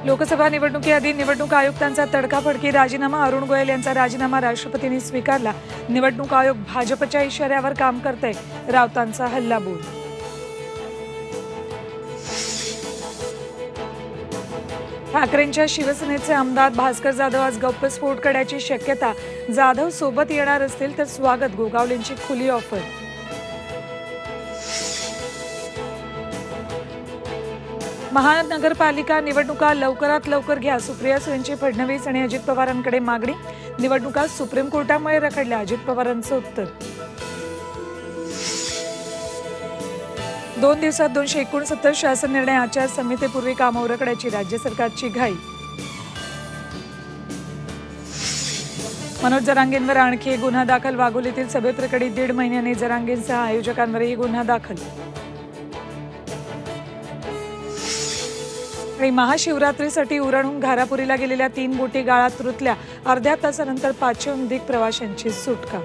लोकसभा निवडणुकीआधी निवडणूक आयुक्तांचा तडकाफडकी राजीनामा। अरुण गोयल यांचा राजीनामा राष्ट्रपतींनी स्वीकारला। निवडणूक आयोग भाजपच्या इशाऱ्यावर काम करतंय, राऊतांचा हल्लाबोल। ठाकरेंच्या शिवसेनेचे आमदार भास्कर जाधव आज गौप्यस्फोट करण्याची शक्यता। जाधव सोबत येणार असतील तर स्वागत, गोगावलेंची खुली ऑफर। महानगरपालिका निवडणुका लवकरात लवकर घ्या, सुप्रिया सुळेंची फडणवीस आणि अजित पवारांकडे मागणी। निवडणुका सुप्रीम कोर्टामुळे रखडल्या, अजित पवारांचं उत्तर। 2 दिवसात 269 शासन निर्णय, आचारसंहितेपूर्वी कामं उरकण्याची राज्य सरकारची घाई। मनोज जरांगेंवर आणखी एक गुन्हा दाखल, वाघोलीतील सभेप्रकरणी 1.5 महिन्यांनी जरांगेंसह आयोजकांवरही गुन्हा दाखल। आणि महाशिवरात्रीसाठी उरणहून घारापुरीला गेलेल्या 3 बोटी गाळात रुतल्या, अर्ध्या तासानंतर 500हून अधिक प्रवाशांची सुटका।